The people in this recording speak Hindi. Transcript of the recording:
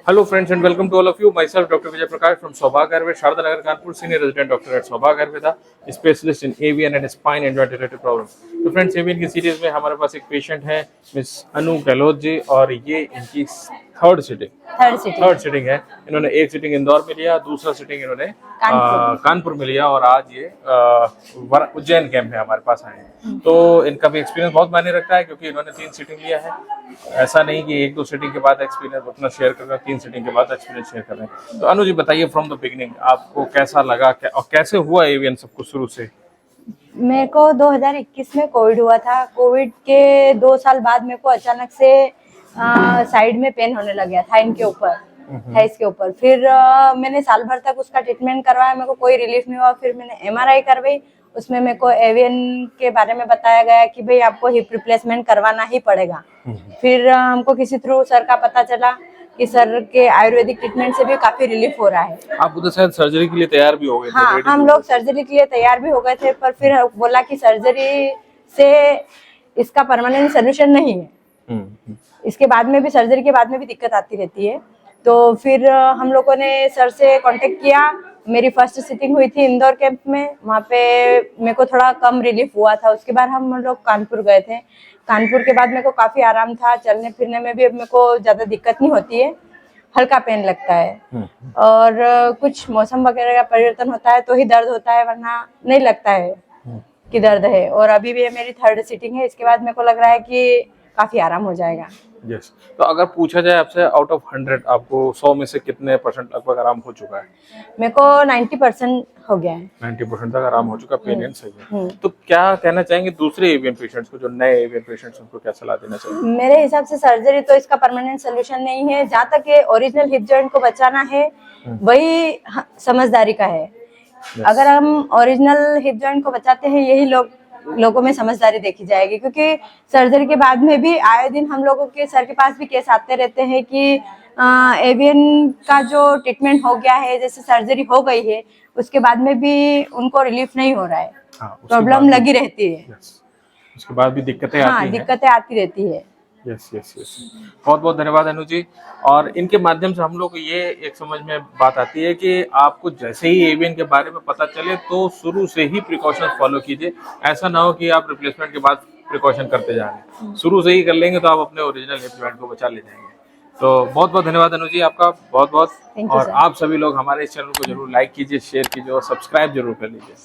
Hello friends and welcome to all of you. Myself Dr. Vijay Prakash from Saubhag Ayurveda, Sharda Nagar, Kanpur, senior resident doctor at Saubhag Ayurveda, specialist in avian and spine and joint related problems. तो फ्रेंड्स avian की सीरीज में हमारे पास एक पेशेंट है मिस अनु गहलोत जी और ये इनकी थर्ड सिटिंग है। इन्होंने एक सिटिंग इंदौर में लिया, दूसरा सिटिंग इन्होंने कानपुर में लिया और आज ये उज्जैन कैंप में हमारे पास आए हैं। तो इनका भी एक्सपीरियंस बहुत मायने रखता है क्योंकि इन्होंने 3 सिटिंग लिया है। ऐसा नहीं कि 1-2 सिटिंग के बाद एक्सपीरियंस अपना शेयर कर रहे हैं, 3 सिटिंग के बाद एक्सपीरियंस शेयर कर रहे हैं। तो अनु जी बताइए फ्रॉम द बिगिनिंग आपको कैसा लगा और कैसे हुआ एवियन सबको शुरू से? मेरे को 2021 में कोविड हुआ था। कोविड के 2 साल बाद मेरे को अचानक से साइड में पेन होने लग गया था, इनके ऊपर, थाइस के ऊपर। फिर मैंने साल भर तक उसका ट्रीटमेंट करवाया, मेरे को कोई रिलीफ नहीं हुआ। फिर मैंने MRI करवाई, उसमें मेरे को एवियन के बारे में बताया गया कि भाई आपको हिप रिप्लेसमेंट करवाना ही पड़ेगा। फिर हमको किसी थ्रू सर का पता चला कि सर के आयुर्वेदिक ट्रीटमेंट से भी काफी रिलीफ हो रहा है। आप उधर शायद सर्जरी के लिए तैयार भी हो गए थे? हाँ, हम लोग सर्जरी के लिए तैयार भी हो गए थे, पर फिर बोला कि सर्जरी से इसका परमानेंट सोल्यूशन नहीं है। इसके बाद में भी, सर्जरी के बाद में भी दिक्कत आती रहती है। तो फिर हम लोगों ने सर से कांटेक्ट किया। मेरी फर्स्ट सिटिंग हुई थी इंदौर कैंप में, वहाँ पे मेरे को थोड़ा कम रिलीफ हुआ था। उसके बाद हम लोग कानपुर गए थे। कानपुर के बाद मेरे को काफी आराम था, चलने फिरने में भी अब मेरे को ज्यादा दिक्कत नहीं होती है, हल्का पेन लगता है और कुछ मौसम वगैरह का परिवर्तन होता है तो ही दर्द होता है, वरना नहीं लगता है कि दर्द है। और अभी भी मेरी थर्ड सिटिंग है, इसके बाद मेरे को लग रहा है कि काफी आराम हो जाएगा। यस। तो अगर पूछा जाए आपसे आउट ऑफ 100 आपको 100 में से कितने % लगभग आराम हो चुका है? मेरे को 90% हो गया है। 90% तक आराम हो चुका, पेन एंड सही है। तो क्या कहना चाहेंगे दूसरे एवियन पेशेंट्स को, जो नए एवियन पेशेंट्स उनको क्या सलाह देना चाहिए? मेरे हिसाब से सर्जरी तो इसका परमानेंट सोल्यूशन नहीं है। जहाँ तक ये ओरिजिनल हिप जॉइंट को बचाना है वही समझदारी का है। अगर हम ओरिजिनल हिप जॉइंट को बचाते हैं, यही लोगों में समझदारी देखी जाएगी। क्योंकि सर्जरी के बाद में भी आए दिन हम लोगों के सर के पास भी केस आते रहते हैं कि एवियन का जो ट्रीटमेंट हो गया है, जैसे सर्जरी हो गई है, उसके बाद में भी उनको रिलीफ नहीं हो रहा है, प्रॉब्लम लगी रहती है। उसके बाद भी दिक्कतें आती रहती है। यस। बहुत बहुत धन्यवाद अनु जी। और इनके माध्यम से हम लोग को ये एक समझ में बात आती है कि आपको जैसे ही एवियन के बारे में पता चले तो शुरू से ही प्रिकॉशंस फॉलो कीजिए। ऐसा ना हो कि आप रिप्लेसमेंट के बाद प्रिकॉशन करते जा रहे हैं। शुरू से ही कर लेंगे तो आप अपने ओरिजिनल हिप जॉइंट को बचा ले जाएंगे। तो बहुत बहुत धन्यवाद अनु जी आपका, बहुत बहुत। और आप सभी लोग हमारे इस चैनल को जरूर लाइक कीजिए, शेयर कीजिए और सब्सक्राइब जरूर कर लीजिए।